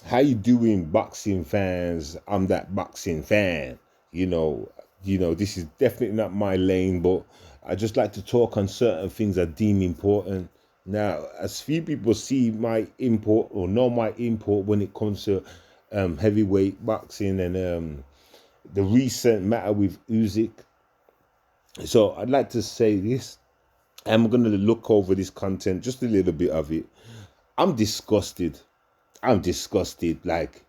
How you doing, boxing fans? I'm that boxing fan. You know, this is definitely not my lane, but I just like to talk on certain things I deem important. Now, as few people see my import or know my import when it comes to heavyweight boxing and the recent matter with Usyk. So I'd like to say this. I'm going to look over this content, just a little bit of it. I'm disgusted. I'm disgusted. Like,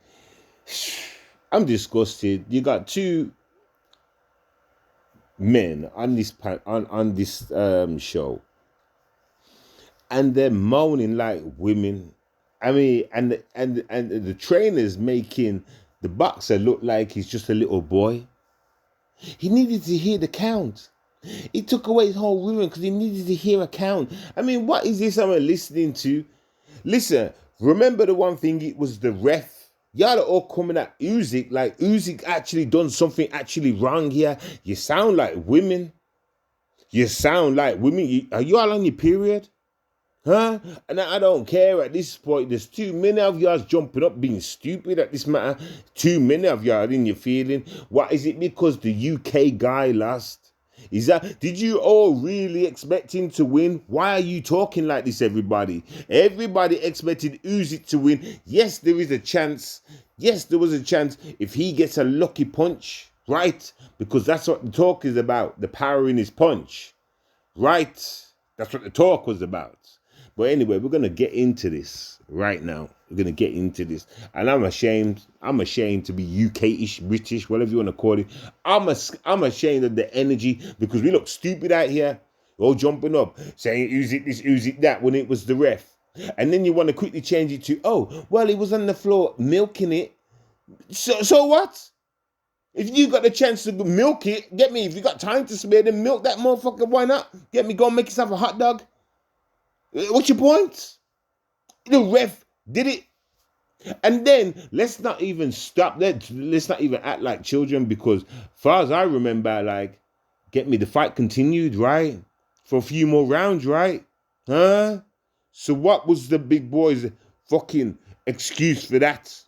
I'm disgusted. You got two men on this show, and they're moaning like women. I mean, and the trainer's making the boxer look like he's just a little boy. He needed to hear the count. He took away his whole ruin because he needed to hear a count. I mean, what is this I'm listening to? Listen, remember the one thing, it was the ref. Y'all are all coming at Usyk like Usyk actually done something actually wrong here. You sound like women. You sound like women. Are you all on your period? Huh? And I don't care at this point. There's too many of y'all jumping up being stupid at this matter. Too many of y'all in your feeling. What is it because the UK guy lost? Is that, did you all really expect him to win? Why are you talking like this, everybody? Everybody expected Usyk to win. Yes, there is a chance. Yes, there was a chance if he gets a lucky punch, right? Because that's what the talk is about, the power in his punch, right? That's what the talk was about. But anyway, we're going to get into this right now. We're going to get into this. And I'm ashamed. I'm ashamed to be UK-ish, British, whatever you want to call it. I'm ashamed of the energy because we look stupid out here. All jumping up, saying Usyk this, Usyk that, when it was the ref. And then you want to quickly change it to, oh, well, he was on the floor milking it. So what? If you got the chance to milk it, get me. If you got time to spare, then milk that motherfucker. Why not? Get me, go and make yourself a hot dog. What's your point? The ref did it. And then let's not even stop that. Let's not even act like children because, far as I remember, like, get me, the fight continued, right? For a few more rounds, right? Huh? So what was the big boy's fucking excuse for that?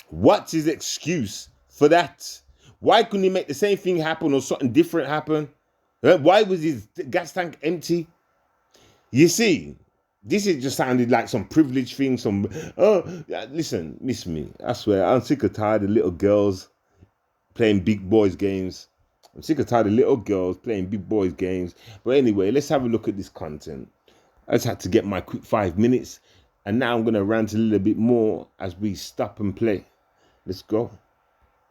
What's his excuse for that? Why couldn't he make the same thing happen or something different happen? Why was his gas tank empty? You see, this is just sounded like some privileged thing. Listen, miss me. I swear, I'm sick of tired of little girls playing big boys games. I'm sick of tired of little girls playing big boys games. But anyway, let's have a look at this content. I just had to get my quick 5 minutes. And now I'm going to rant a little bit more as we stop and play. Let's go.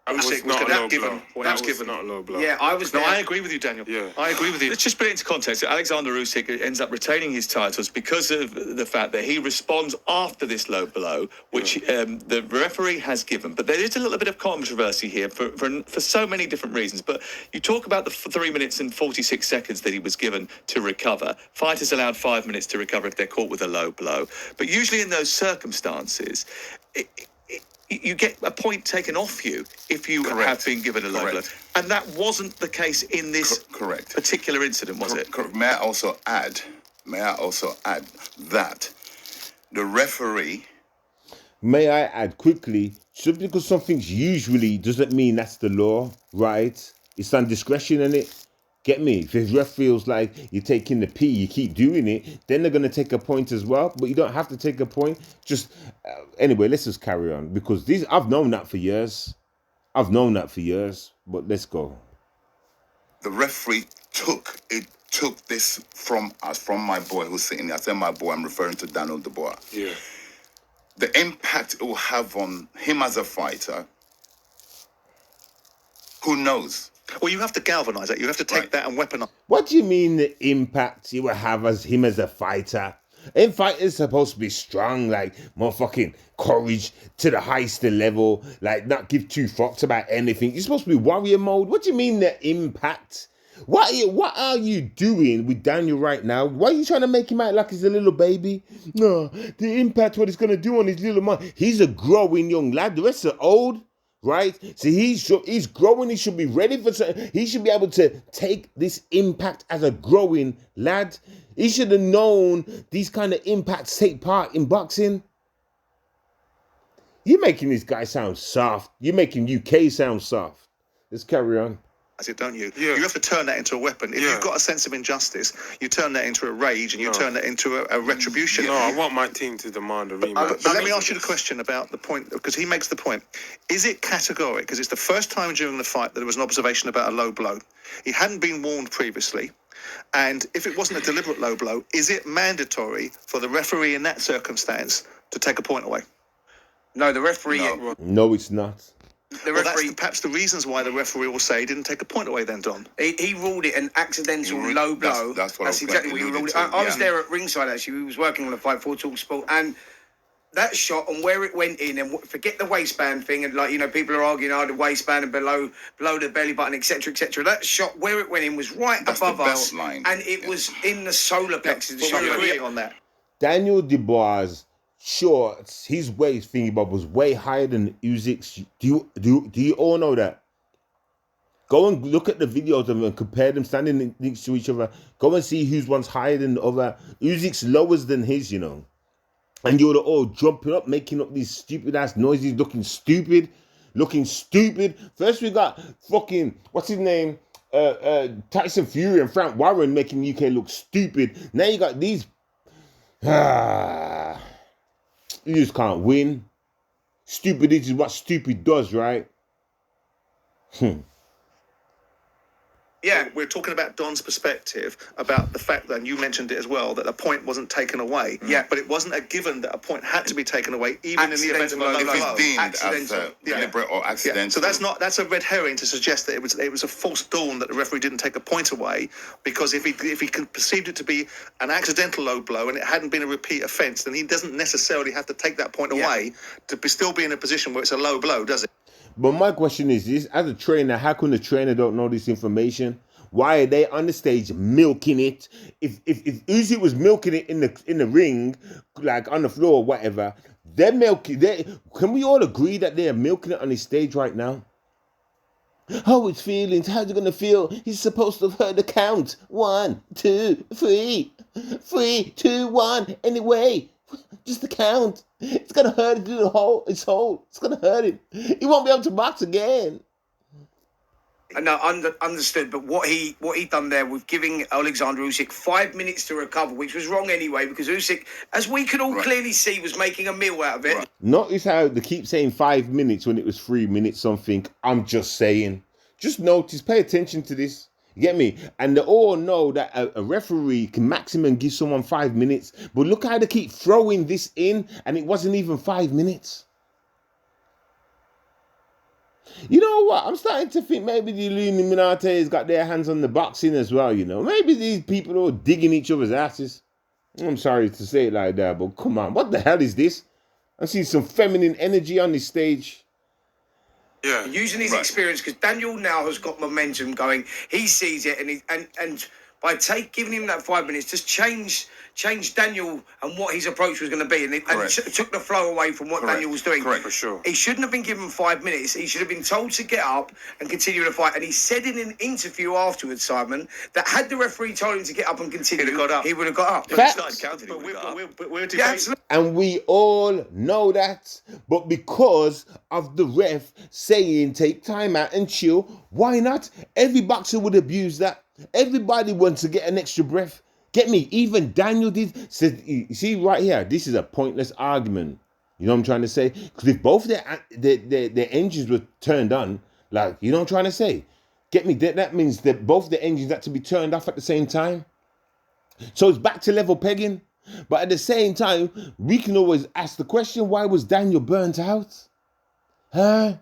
Was not a low blow. Yeah, I was. No, I agree with you, Daniel. Yeah, I agree with you. Let's just put it into context. Alexander Usyk ends up retaining his titles because of the fact that he responds after this low blow, which the referee has given. But there is a little bit of controversy here for so many different reasons. But you talk about the 3 minutes and 46 seconds that he was given to recover. Fighters allowed 5 minutes to recover if they're caught with a low blow. But usually in those circumstances, you get a point taken off you if you have been given a low blow. And that wasn't the case in this particular incident, was it? May I also add that the referee... May I add quickly, just because something's usually doesn't mean that's the law, right? It's on discretion, innit? Get me? If his ref feels like you're taking the P, you keep doing it, then they're going to take a point as well. But you don't have to take a point. Just, anyway, let's just carry on. Because I've known that for years. But let's go. The referee took this from us, from my boy who's sitting there. I say my boy, I'm referring to Daniel Dubois. Yeah. The impact it will have on him as a fighter, who knows? Well, you have to galvanise that. You have to take that and weaponise. What do you mean the impact he will have as him as a fighter? A fighter is supposed to be strong, like motherfucking courage to the highest level, like not give two fucks about anything. You're supposed to be warrior mode. What do you mean the impact? What are you doing with Daniel right now? Why are you trying to make him out like he's a little baby? No, the impact, what he's going to do on his little mind. He's a growing young lad. The rest are old. Right? So he's growing. He should be ready for something. He should be able to take this impact as a growing lad. He should have known these kind of impacts take part in boxing. You're making this guy sound soft. You're making UK sound soft. Let's carry on. It, don't you? Yeah. You have to turn that into a weapon. If you've got a sense of injustice, you turn that into a rage and you turn that into a retribution. No, I want my team to demand a rematch. But let me ask you the question about the point, because he makes the point. Is it categorical? Because it's the first time during the fight that there was an observation about a low blow. He hadn't been warned previously. And if it wasn't a deliberate low blow, is it mandatory for the referee in that circumstance to take a point away? No, the referee... No, it's not. The referee, that's perhaps the reasons why the referee will say he didn't take a point away then, Don. he ruled it an accidental low blow. That's exactly what he ruled it. I was there at ringside, actually. We was working on the fight for talkSPORT, and that shot and where it went in, and forget the waistband thing, and people are arguing, the waistband and below the belly button, etc., etc. That shot where it went in was right above us, and it was in the solar plexus. But we're agreeing on that. Daniel Dubois' shorts, his waist thingy bob was way higher than Usyk's. Do you all know that? Go and look at the videos of them and compare them standing next to each other. Go and see whose one's higher than the other. Usyk's lower than his, And you're all jumping up, making up these stupid ass noises, looking stupid. First we got fucking, what's his name? Tyson Fury and Frank Warren making UK look stupid. Now you got these. You just can't win. Stupidity is what stupid does, right? Yeah, we're talking about Don's perspective about the fact that, and you mentioned it as well, that a point wasn't taken away. Yeah. But it wasn't a given that a point had to be taken away, even in the event of a low If blow. it's deemed as deliberate or accidental. So that's a red herring to suggest that it was a false dawn that the referee didn't take a point away, because if he perceived it to be an accidental low blow and it hadn't been a repeat offence, then he doesn't necessarily have to take that point away to still be in a position where it's a low blow, does it? But my question is this, as a trainer, how come the trainer don't know this information? Why are they on the stage milking it? If Uzi was milking it in the ring, like on the floor or whatever, they're milking. Can we all agree that they're milking it on the stage right now? Oh, his feelings. How's it gonna feel? He's supposed to have heard the count. 1, 2, 3, 3, 2, 1. Anyway, just the count. It's gonna hurt him through his whole. It's gonna hurt him. He won't be able to box again. No, understood. But what he done there with giving Alexander Usyk 5 minutes to recover, which was wrong anyway, because Usyk, as we could all clearly see, was making a meal out of it. Right. Notice how they keep saying 5 minutes when it was 3 minutes something. I'm just saying. Just notice, pay attention to this. You get me? And they all know that a referee can maximum give someone 5 minutes. But look how they keep throwing this in, and it wasn't even 5 minutes. You know what? I'm starting to think maybe the Illuminati's got their hands on the boxing as well, Maybe these people are digging each other's asses. I'm sorry to say it like that, but come on. What the hell is this? I see some feminine energy on this stage. Yeah. Using his experience, because Daniel now has got momentum going. He sees it, and by giving him that 5 minutes, just change Daniel and what his approach was going to be, and it took the flow away from what Daniel was doing. Correct, for sure. He shouldn't have been given 5 minutes. He should have been told to get up and continue the fight. And he said in an interview afterwards, Simon, that had the referee told him to get up and continue, he would have got up. But he started counting. But we're debating. Absolutely. And we all know that. But because of the ref saying take time out and chill, why not? Every boxer would abuse that. Everybody wants to get an extra breath. Get me? Even Daniel did. Said, you see right here, this is a pointless argument. You know what I'm trying to say? Because if both their engines were turned on, like, you know what I'm trying to say? Get me? That means that both the engines had to be turned off at the same time. So it's back to level pegging. But at the same time, we can always ask the question, why was Daniel burnt out? Huh?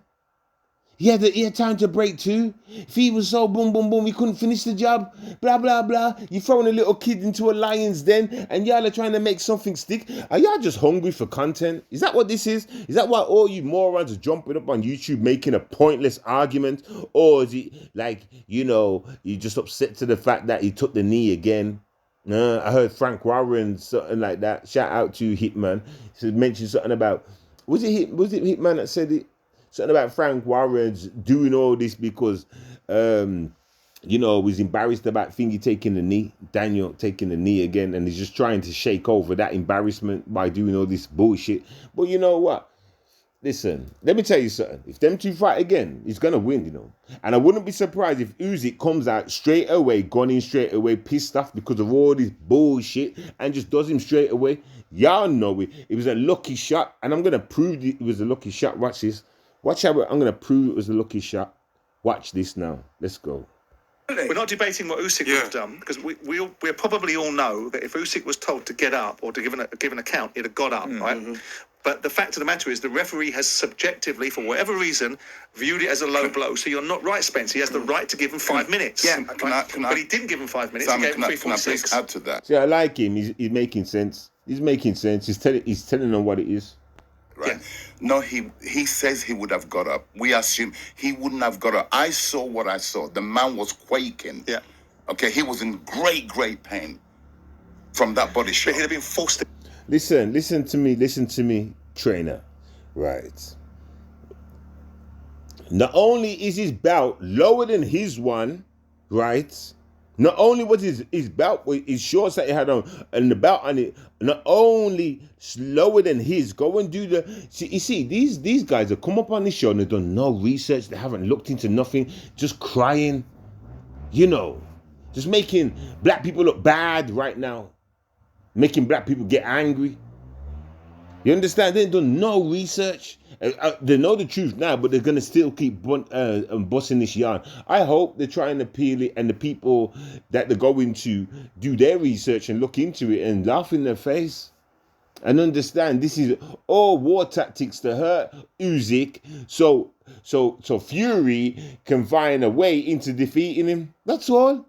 He had time to break too. If he was so boom, boom, boom, he couldn't finish the job. Blah, blah, blah. You're throwing a little kid into a lion's den and y'all are trying to make something stick. Are y'all just hungry for content? Is that what this is? Is that why all you morons are jumping up on YouTube making a pointless argument? Or is it like, you're just upset to the fact that he took the knee again? I heard Frank Warren, something like that. Shout out to Hitman. He mentioned something about, was it Hitman that said it? Something about Frank Warren's doing all this because, was embarrassed about Thingy taking the knee, Daniel taking the knee again, and he's just trying to shake over that embarrassment by doing all this bullshit. But you know what? Listen, let me tell you something. If them two fight again, he's gonna win, you know. And I wouldn't be surprised if Usyk comes out straight away, gone in straight away, pissed off because of all this bullshit, and just does him straight away. Y'all know it. It was a lucky shot, and I'm gonna prove it was a lucky shot. Watch this. Watch how I'm gonna prove it was a lucky shot. Watch this now. Let's go. We're not debating what Usyk would have done, because we probably all know that if Usyk was told to get up or to give an account, he'd have got up, right? But the fact of the matter is the referee has subjectively, for whatever reason, viewed it as a low blow. So you're not right, Spence. He has the right to give him 5 minutes. Yeah, but he didn't give him 5 minutes. Simon, he gave him 3, 4, can I 6. please add to that? See, I like him. He's making sense. He's making sense. He's telling them what it is. Right. No, he says he would have got up. We assume he wouldn't have got up. I saw what I saw. The man was quaking. Yeah. Okay, he was in great pain from that body shot. But he'd have been forced to... Listen to me, trainer. Right. Not only is his belt lower than his one, right? Not only was his belt, his shorts that he had on, and the belt on it, not only lower than his. Go and do the. See, these guys have come up on this show and they've done no research. They haven't looked into nothing. Just crying, you know, just making black people look bad right now, making black people get angry. You understand? They've done no research. They know the truth now, but they're going to still keep busting this yarn. I hope they're trying to peel it, and the people that they're going to do their research and look into it and laugh in their face and understand this is all war tactics to hurt Usyk, so Fury can find a way into defeating him. That's all.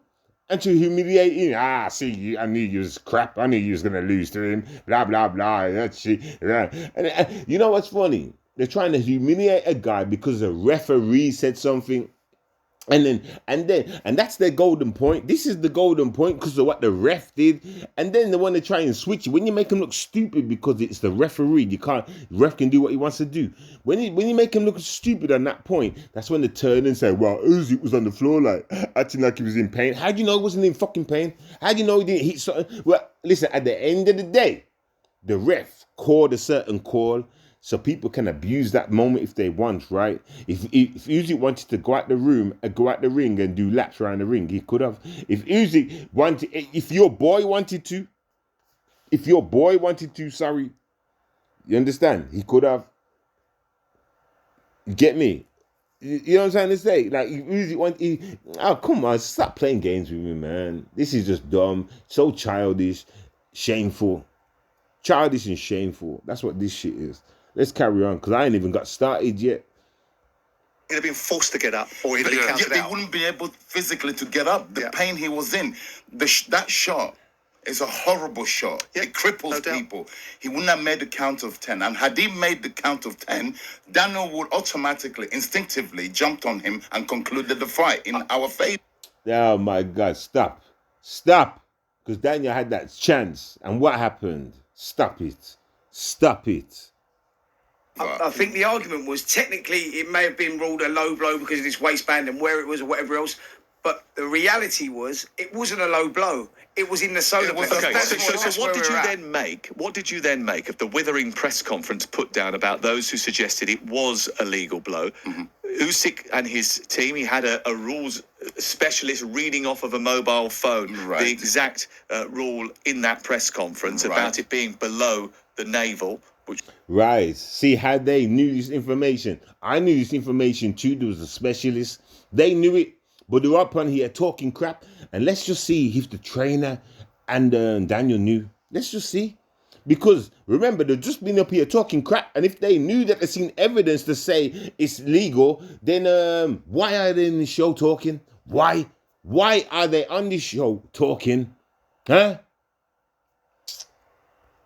And to humiliate him. See, I knew you was crap. I knew you was going to lose to him. Blah, blah, blah. That's shit. And you know what's funny? They're trying to humiliate a guy because a referee said something. And that's their golden point. This is the golden point because of what the ref did. And then they want to try and switch it. When you make him look stupid because it's the referee, ref can do what he wants to do. When you make him look stupid on that point, that's when they turn and say, well, Usyk was on the floor like acting like he was in pain. How do you know he wasn't in fucking pain? How do you know he didn't hit something? Well, listen, at the end of the day, the ref called a certain call. So people can abuse that moment if they want, right? If Usyk wanted to go out the ring and do laps around the ring, he could have. If Usyk wanted, if your boy wanted to, sorry, you understand? He could have. You get me? You know what I'm trying to say? Like, Usyk come on, stop playing games with me, man. This is just dumb, so childish, shameful. Childish and shameful. That's what this shit is. Let's carry on, because I ain't even got started yet. He'd have been forced to get up, or he'd have been counted He out. wouldn't be able physically to get up. The pain he was in. That shot is a horrible shot. Yeah, it cripples people. He wouldn't have made the count of 10. And had he made the count of 10, Daniel would automatically, instinctively jumped on him and concluded the fight in our favor. Oh my God, stop. Because Daniel had that chance. And what happened? Stop it. I think the argument was technically it may have been ruled a low blow because of this waistband and where it was or whatever else. But the reality was it wasn't a low blow. It was in the solar plexus. Okay, so what did you at. then make? What did you then make of the withering press conference put down about those who suggested it was a legal blow? Mm-hmm. Usyk and his team, he had a rules specialist reading off of a mobile phone the exact rule in that press conference about it being below the navel. Right. See how they knew this information. I knew this information too. There was a specialist. They knew it, but they were up on here talking crap. And let's just see if the trainer and Daniel knew. Let's just see. Because remember, they've just been up here talking crap. And if they knew that they've seen evidence to say it's legal, then why are they in the show talking? Why are they on this show talking? Huh?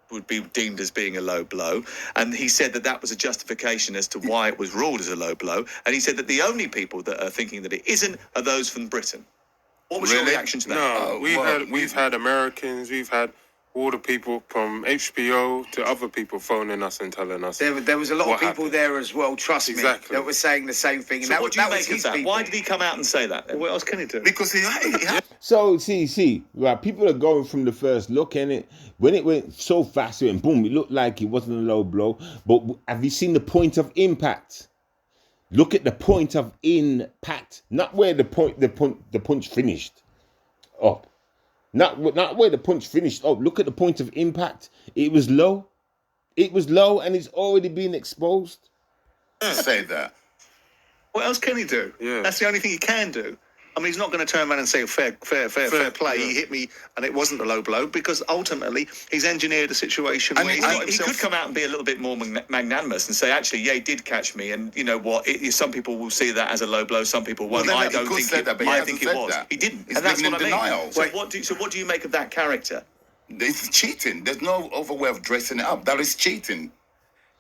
Would be deemed as being a low blow, and he said that was a justification as to why it was ruled as a low blow, and he said that the only people that are thinking that it isn't are those from Britain. What was your reaction to that? No, we've had Americans, we've had all the people from HBO to other people phoning us and telling us. There was a lot of people happened. there as well, trust Exactly. me, that were saying the same thing. So what do you was make of his that? people. Why did he come out and say that? What else can he do? Because he So see, right, people are going from the first look, innit? When it went so fast, it went boom, it looked like it wasn't a low blow. But have you seen the point of impact? Look at the point of impact, not where the punch finished up. Not where the punch finished up. Look at the point of impact. It was low. It was low, and it's already been exposed. say that. What else can he do? Yeah. That's the only thing he can do. I mean, he's not going to turn around and say fair play. Yeah. He hit me, and it wasn't a low blow, because ultimately he's engineered a situation where he could come out and be a little bit more magnanimous and say, actually, yeah, he did catch me, and you know what? Some people will see that as a low blow, some people won't. Well, I don't think it. I think it was. That. He didn't, He's and that's living what in I mean. denial. So what do you make of that character? It's cheating. There's no other way of dressing it up. That is cheating.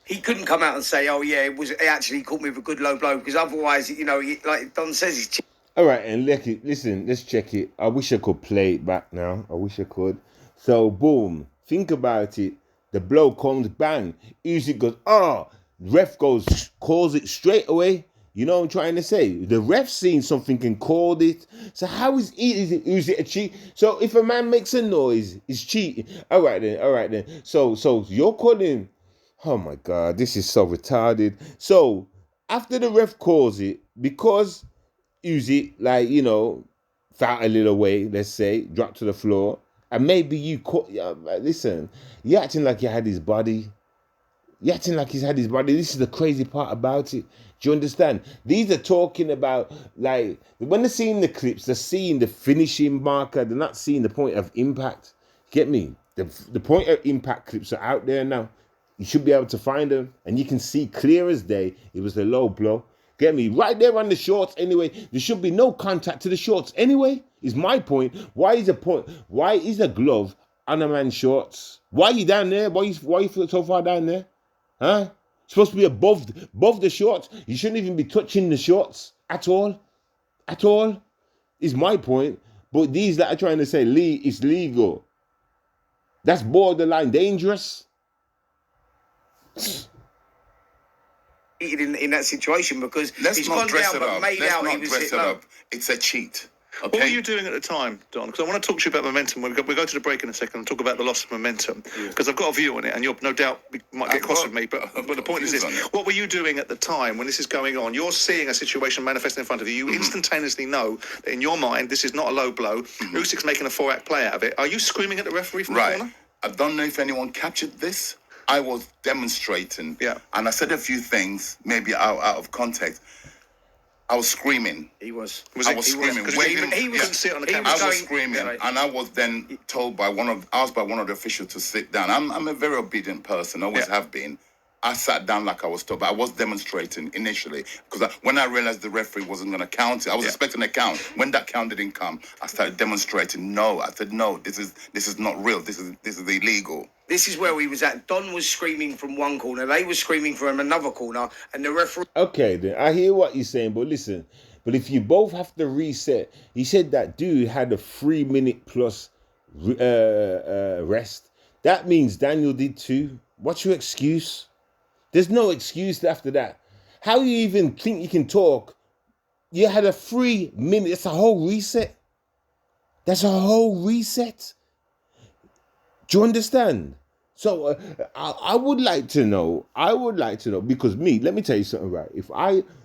He couldn't come out and say, oh yeah, it actually caught me with a good low blow, because otherwise, you know, like Don says, he's cheating. All right, and listen, let's check it. I wish I could play it back now. I wish I could. So, boom. Think about it. The blow comes, bang. Usyk goes, ref calls it straight away. You know what I'm trying to say? The ref seen something and called it. So how is it a cheat? So if a man makes a noise, he's cheating. All right then. So you're calling. Oh my God, this is so retarded. So after the ref calls it, because Usyk, like, you know, felt a little way, let's say, dropped to the floor, and maybe you caught. Listen, you're acting like you had his body. You're acting like he's had his body. This is the crazy part about it. Do you understand? These are talking about, like, when they're seeing the clips, they're seeing the finishing marker. They're not seeing the point of impact. Get me? The point of impact clips are out there now. You should be able to find them, and you can see clear as day it was a low blow. Get me? Right there on the shorts anyway. There should be no contact to the shorts anyway, is my point. Why is a glove on a man's shorts? Why are you down there? Why you feel so far down there? Huh? Supposed to be above the shorts. You shouldn't even be touching the shorts at all. At all, is my point. But these that are trying to say it's legal, that's borderline dangerous. In that situation, because Let's he's not gone dress down it but up. made Let's out he not was dress hit it low. up. It's a cheat. What were Okay. you doing at the time, Don? Because I want to talk to you about momentum. We'll go to the break in a second and talk about the loss of momentum. Because I've got a view on it, and you're no doubt might get cross with me. But the point is this: what were you doing at the time when this is going on? You're seeing a situation manifesting in front of you. You instantaneously know that in your mind this is not a low blow. Usyk's making a 4-act play out of it. Are you screaming at the referee from the Right. corner? I don't know if anyone captured this. I was demonstrating. Yeah. And I said a few things, maybe out of context. I was screaming. He was. I was screaming. Because waving. he couldn't see it on the he camera. I was was going- screaming, yeah, right. and I was then told by asked by one of the officials to sit down. I'm a very obedient person, always have been. I sat down like I was told, but I was demonstrating initially, because when I realized the referee wasn't going to count it, I was expecting a count. When that count didn't come, I started demonstrating. No, I said, no, this is not real. This is illegal. This is where we was at. Don was screaming from one corner. They were screaming from another corner, and the referee. Okay, then I hear what you're saying, but listen. But if you both have to reset, he said that dude had a 3-minute plus rest. That means Daniel did too. What's your excuse? There's no excuse after that. How you even think you can talk? You had a 3 minute. That's a whole reset. That's a whole reset. Do you understand? So I would like to know. Because let me tell you something, right?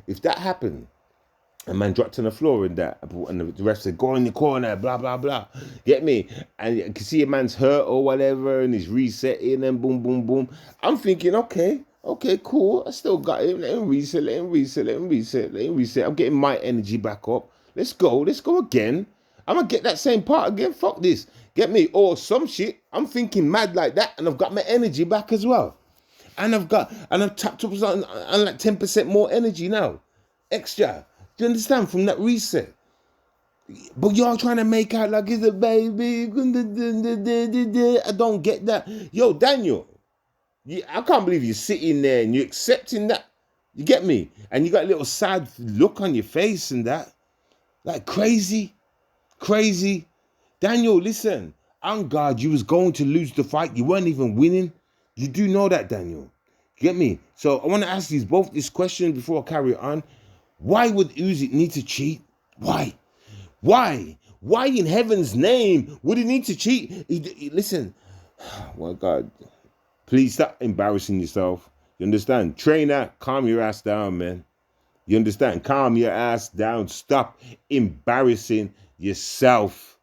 If that happened, a man dropped on the floor and the ref said, go in the corner, blah, blah, blah. Get me? And you can see a man's hurt or whatever and he's resetting and boom, boom, boom. I'm thinking, okay, cool. I still got him. Let him reset. I'm getting my energy back up. Let's go again. I'm going to get that same part again. Fuck this. Get me? Or some shit. I'm thinking mad like that and I've got my energy back as well. And I've tapped up on like 10% more energy now. Extra. Do you understand? From that reset. But y'all trying to make out like it's a baby. I don't get that. Yo, Daniel, I can't believe you're sitting there and you're accepting that. You get me? And you got a little sad look on your face and that. Like crazy. Daniel, listen. on guard, you was going to lose the fight. You weren't even winning. You do know that, Daniel. Get me? So I want to ask you both this question before I carry on. Why would Usyk need to cheat? Why? Why? Why in heaven's name would he need to cheat? Listen, oh my God, please stop embarrassing yourself. You understand? Trainer, calm your ass down, man. You understand? Calm your ass down. Stop embarrassing yourself.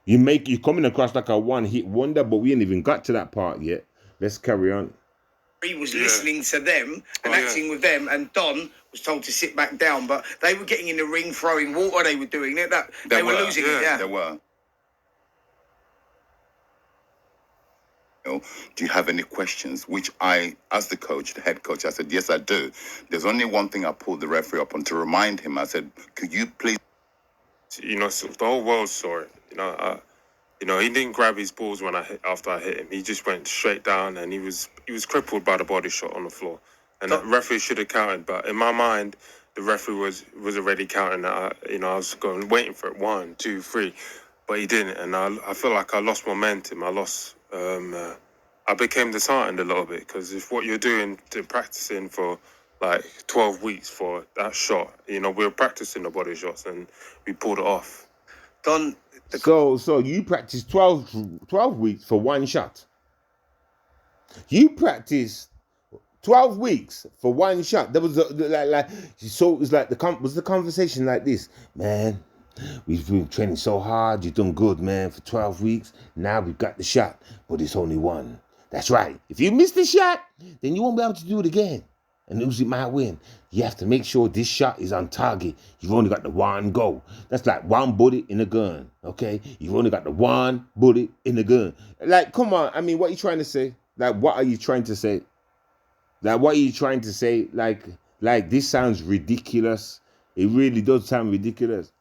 You're coming across like a one-hit wonder, but we ain't even got to that part yet. Let's carry on. He was listening to them and acting with them, and Don was told to sit back down, but they were getting in the ring, throwing water, they were doing it. They were losing it, They were. Do you have any questions? Which I, as the coach, the head coach, I said, yes, I do. There's only one thing I pulled the referee up on to remind him. I said, could you please... You know, so the whole world saw it. You know, he didn't grab his balls after I hit him. He just went straight down, and he was crippled by the body shot on the floor. And the referee should have counted, but in my mind, the referee was already counting that. I was waiting for it, 1, 2, 3, but he didn't, and I feel like I lost momentum. I became disheartened a little bit, because if what you're doing to practicing for like 12 weeks for that shot, we were practicing the body shots and we pulled it off. Don. So you practiced 12 weeks for one shot. You practiced 12 weeks for one shot. There was so it was like the conversation like this, man. We've been training so hard. You've done good, man, for 12 weeks. Now we've got the shot, but it's only one. That's right. If you miss the shot, then you won't be able to do it again. And Usyk might win. You have to make sure this shot is on target. You've only got the one go. That's like one bullet in a gun, okay? You've only got the one bullet in the gun. Like, come on. I mean, what are you trying to say? Like, what are you trying to say? Like, what are you trying to say? Like this sounds ridiculous. It really does sound ridiculous.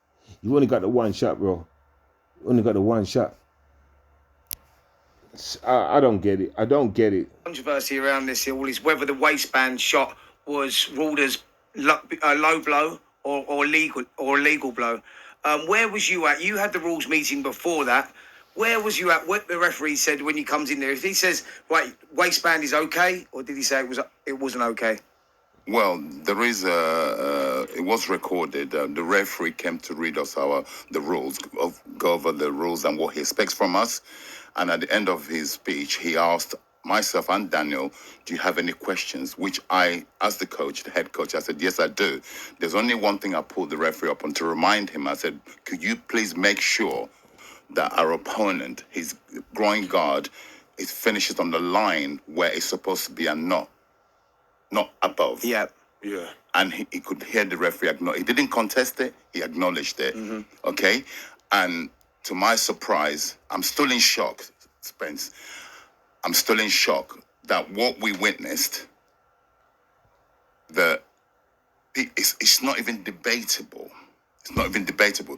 You've only got the one shot, bro. You only got the one shot. I don't get it. I don't get it. Controversy around this all is whether the waistband shot was ruled as low blow or legal blow. Where was you at? You had the rules meeting before that. Where was you at? What the referee said when he comes in there? If he says, right, waistband is okay, or did he say it wasn't okay? Well, there is it was recorded. The referee came to read us the rules, go over the rules and what he expects from us. And at the end of his speech, he asked myself and Daniel, do you have any questions? Which I, as the coach, the head coach, I said, yes, I do. There's only one thing I pulled the referee up on to remind him. I said, could you please make sure that our opponent, his groin guard, it finishes on the line where it's supposed to be and not above. Yeah. And he could hear the referee acknowledge. He didn't contest it. He acknowledged it. Mm-hmm. Okay? And to my surprise, I'm still in shock, Spence. I'm still in shock that what we witnessed, it's not even debatable. It's not even debatable.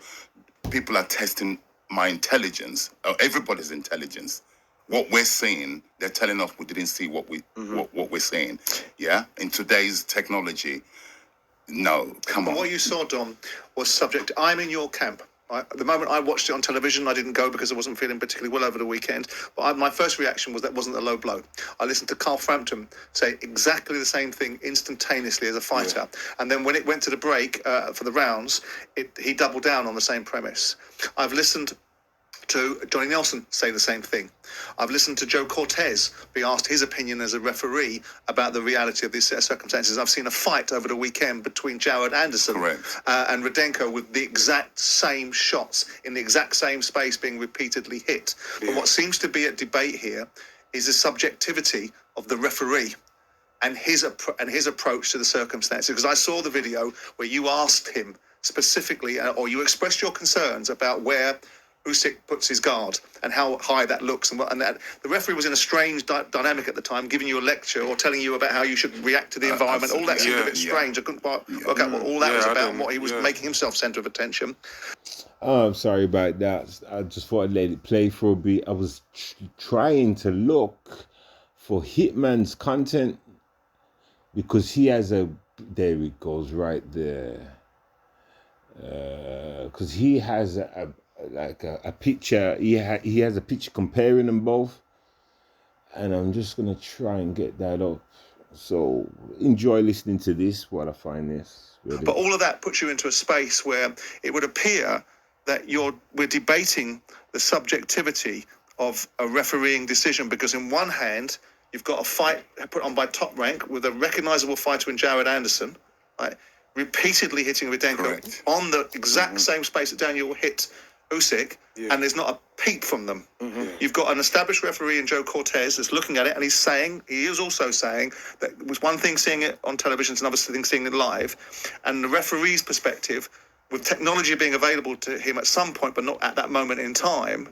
People are testing my intelligence, everybody's intelligence. What we're seeing, they're telling us we didn't see what we're seeing. Yeah? In today's technology, no, come on. What you saw, Dom, was subject. I'm in your camp. The moment I watched it on television, I didn't go because I wasn't feeling particularly well over the weekend. But my first reaction was that wasn't a low blow. I listened to Carl Frampton say exactly the same thing instantaneously as a fighter. Yeah. And then when it went to the break for the rounds, he doubled down on the same premise. I've listened to Johnny Nelson say the same thing. I've listened to Joe Cortez be asked his opinion as a referee about the reality of these circumstances. I've seen a fight over the weekend between Jared Anderson and Rudenko with the exact same shots in the exact same space being repeatedly hit. Yeah. But what seems to be at debate here is the subjectivity of the referee and his approach to the circumstances. Because I saw the video where you asked him specifically, or you expressed your concerns about where Usyk puts his guard and how high that looks, and that the referee was in a strange dynamic at the time, giving you a lecture or telling you about how you should react to the environment. All that seemed a bit strange. I couldn't work out what all that was about and what he was making himself centre of attention. Oh, I'm sorry about that. I just thought I'd let it play for a bit. I was trying to look for Hitman's content because he has there it goes right there. Because he has like a picture. He has a picture comparing them both, and I'm just gonna try and get that up. So enjoy listening to this while I find this. Ready? But all of that puts you into a space where it would appear that we're debating the subjectivity of a refereeing decision, because in one hand you've got a fight put on by Top Rank with a recognisable fighter in Jared Anderson, right, repeatedly hitting Rudenko Correct. on the exact same space that Daniel hit Usyk, and there's not a peep from them. You've got an established referee in Joe Cortez that's looking at it, and he is also saying that it was one thing seeing it on television, it's another thing seeing it live. And the referee's perspective, with technology being available to him at some point, but not at that moment in time,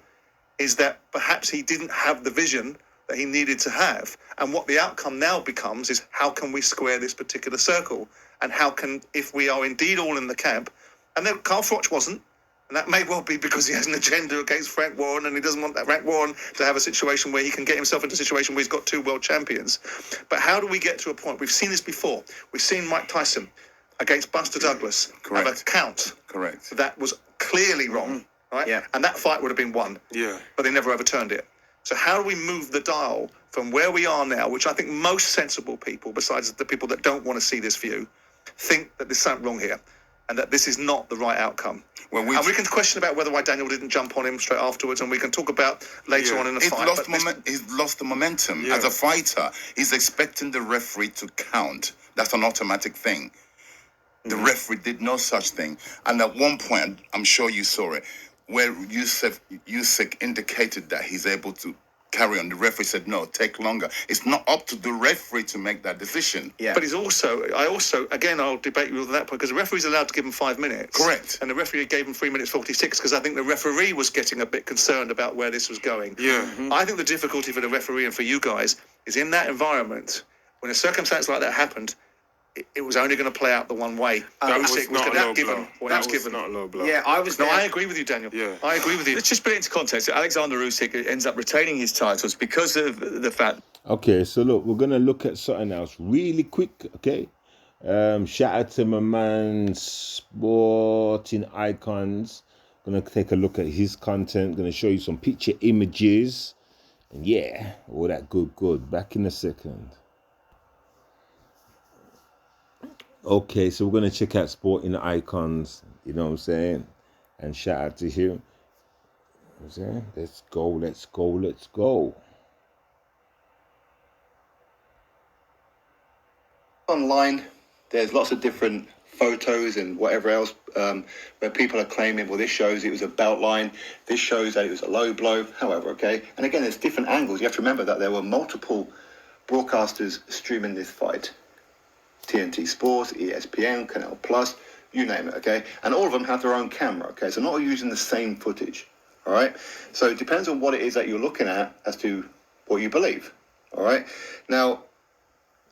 is that perhaps he didn't have the vision that he needed to have. And what the outcome now becomes is, how can we square this particular circle? And how can, if we are indeed all in the camp, and then Carl Froch wasn't, and that may well be because he has an agenda against Frank Warren, and he doesn't want that Frank Warren to have a situation where he can get himself into a situation where he's got two world champions. But how do we get to a point? We've seen this before. We've seen Mike Tyson against Buster Douglas have a count Correct. that was clearly wrong, right? Yeah. And that fight would have been won. Yeah. But they never overturned it. So how do we move the dial from where we are now, which I think most sensible people, besides the people that don't want to see this view, think that there's something wrong here, and that this is not the right outcome. Well, And we can question about why Daniel didn't jump on him straight afterwards, and we can talk about later on in the He's fight. he's lost the momentum. Yeah. As a fighter, he's expecting the referee to count. That's an automatic thing. The referee did no such thing. And at one point, I'm sure you saw it, where Usyk indicated that he's able to carry on. The referee said, no, take longer. It's not up to the referee to make that decision. Yeah. But I'll debate you on that point, because the referee's allowed to give him 5 minutes. Correct. And the referee gave him 3 minutes 46, because I think the referee was getting a bit concerned about where this was going. Yeah. I think the difficulty for the referee and for you guys is in that environment, when a circumstance like that happened, it was only going to play out the one way. That was Usyk not a low given blow. what he That was was given. not a low blow. Yeah, I was No, there. I agree with you, Daniel. Yeah. I agree with you. Let's just put it into context. Alexander Usyk ends up retaining his titles because of the fact. Okay, so look, we're gonna look at something else really quick. Okay, shout out to my man Sporting Icons. Gonna take a look at his content. Gonna show you some picture images, and yeah, all that good. Back in a second. Okay, so we're gonna check out Sporting Icons. You know what I'm saying? And shout out to him. You know what I'm saying? Let's go. Online, there's lots of different photos and whatever else where people are claiming, well, this shows it was a belt line, this shows that it was a low blow, however, okay? And again, there's different angles. You have to remember that there were multiple broadcasters streaming this fight. TNT Sports, ESPN, Canal Plus, you name it, okay? And all of them have their own camera, okay? So not all using the same footage, all right? So it depends on what it is that you're looking at as to what you believe, all right? Now,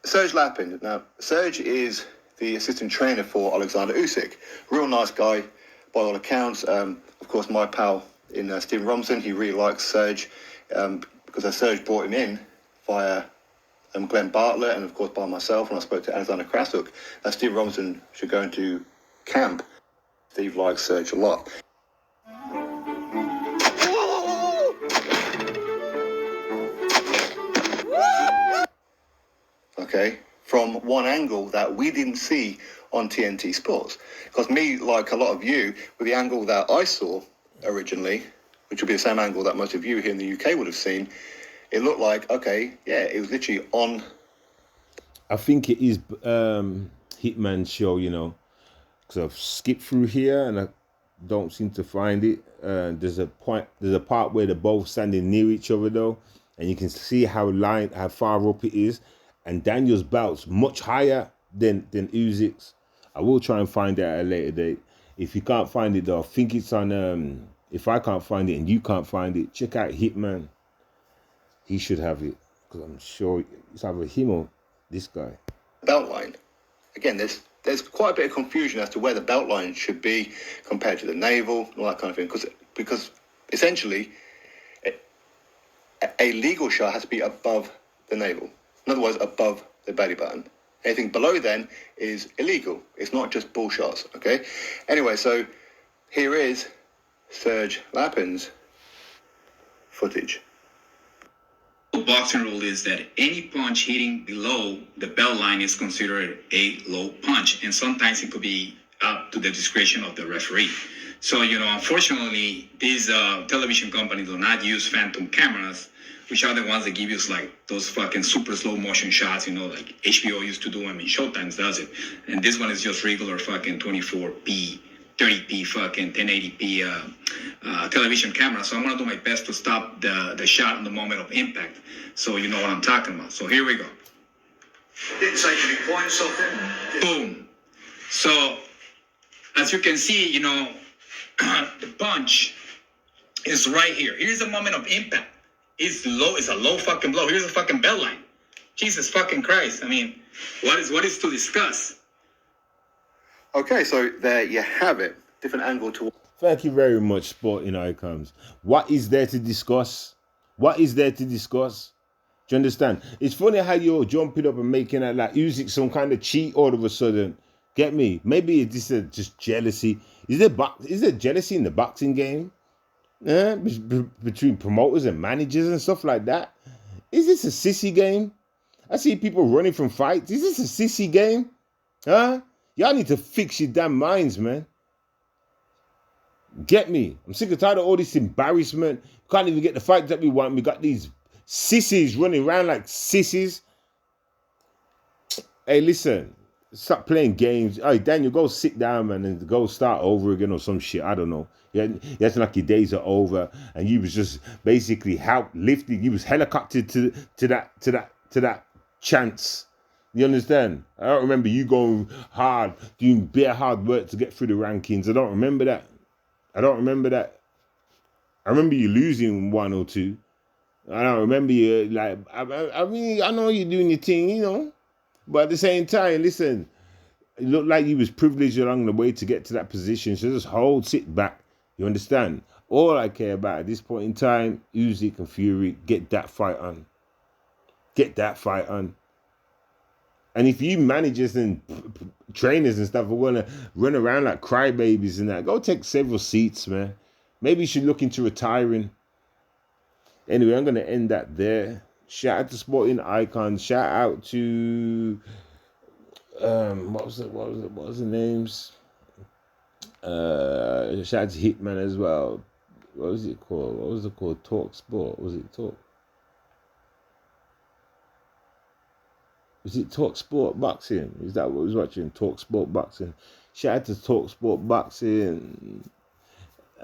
Serge Lapin. Now, Serge is the assistant trainer for Alexander Usyk. Real nice guy, by all accounts. Of course, my pal in Stephen Robinson, he really likes Serge because Serge brought him in via Glenn Bartlett and, of course, by myself when I spoke to Alexander Krasuk. Steve Robinson should go into camp. Steve likes Serge a lot. Okay, from one angle that we didn't see on TNT Sports. Because me, like a lot of you, with the angle that I saw originally, which would be the same angle that most of you here in the UK would have seen, it looked like, okay, yeah, it was literally on. I think it is Hitman's show, you know, because I've skipped through here and I don't seem to find it. There's a part where they're both standing near each other though, and you can see how far up it is. And Daniel's belt's much higher than Usyk's. I will try and find it at a later date. If you can't find it though, I think it's on. If I can't find it and you can't find it, check out Hitman. He should have it because I'm sure it's either him or this guy. Belt line. Again, there's quite a bit of confusion as to where the belt line should be compared to the navel and all that kind of thing. Because essentially, a legal shot has to be above the navel. In other words, above the belly button. Anything below then is illegal. It's not just bull shots, okay? Anyway, so here is Serge Lapin's footage. The boxing rule is that any punch hitting below the bell line is considered a low punch, and sometimes it could be up to the discretion of the referee. So, unfortunately, these television companies do not use phantom cameras, which are the ones that give you like those fucking super slow motion shots, like HBO used to do. I mean, Showtime does it. And this one is just regular fucking 24p, 30p, fucking 1080p television camera. So I'm going to do my best to stop the shot in the moment of impact. So you know what I'm talking about. So here we go. Didn't take any points off him. Boom. So as you can see, the punch is right here. Here's the moment of impact. It's low. It's a low fucking blow. Here's a fucking bell line. Jesus fucking Christ. I mean, what is to discuss? Okay, so there you have it. Different angle to. Thank you very much, sporting icons. What is there to discuss? What is there to discuss? Do you understand? It's funny how you're jumping up and making that like music some kind of cheat all of a sudden. Get me? Maybe it's just jealousy. Is there jealousy in the boxing game? Between promoters and managers and stuff like that? Is this a sissy game? I see people running from fights. Is this a sissy game? Huh? Y'all need to fix your damn minds, man. Get me? I'm sick and tired of all this embarrassment. Can't even get the fight that we want. We got these sissies running around like sissies. Hey, listen. Stop playing games. Hey, Daniel, go sit down, man, and go start over again or some shit. I don't know. That's like your days are over, and you was just basically lifted. You was helicoptered to that chance. You understand? I don't remember you going hard, doing bare hard work to get through the rankings. I don't remember that. I remember you losing 1 or 2. I don't remember you like. I mean, I know you're doing your thing, but at the same time, listen, it looked like you was privileged along the way to get to that position. So just sit back. You understand? All I care about at this point in time, Usyk and Fury, get that fight on. Get that fight on. And if you managers and trainers and stuff are going to run around like crybabies and that, go take several seats, man. Maybe you should look into retiring. Anyway, I'm going to end that there. Shout out to Sporting Icons. Shout out to what was the names? Shout out to Hitman as well. What was it called? talkSPORT. Was it Talk? Was it talkSPORT Boxing? Is that what I was watching? talkSPORT Boxing. Shout out to talkSPORT Boxing.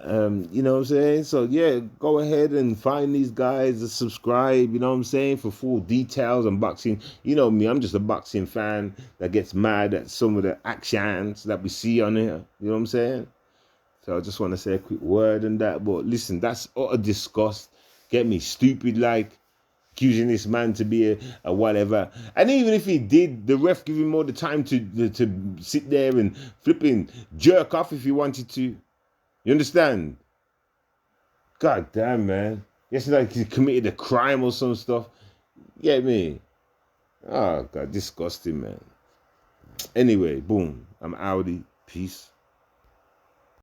You know what I'm saying? So yeah, go ahead and find these guys and subscribe, you know what I'm saying, for full details on boxing. You know me, I'm just a boxing fan that gets mad at some of the actions that we see on here. You know what I'm saying? So I just want to say a quick word on that. But listen, that's utter disgust. Get me? Stupid like accusing this man to be a whatever. And even if he did, the ref give him all the time to sit there and flipping jerk off if he wanted to. You understand? God damn, man. It's like he committed a crime or some stuff. Get me? Oh, God, disgusting, man. Anyway, boom. I'm outie. Peace.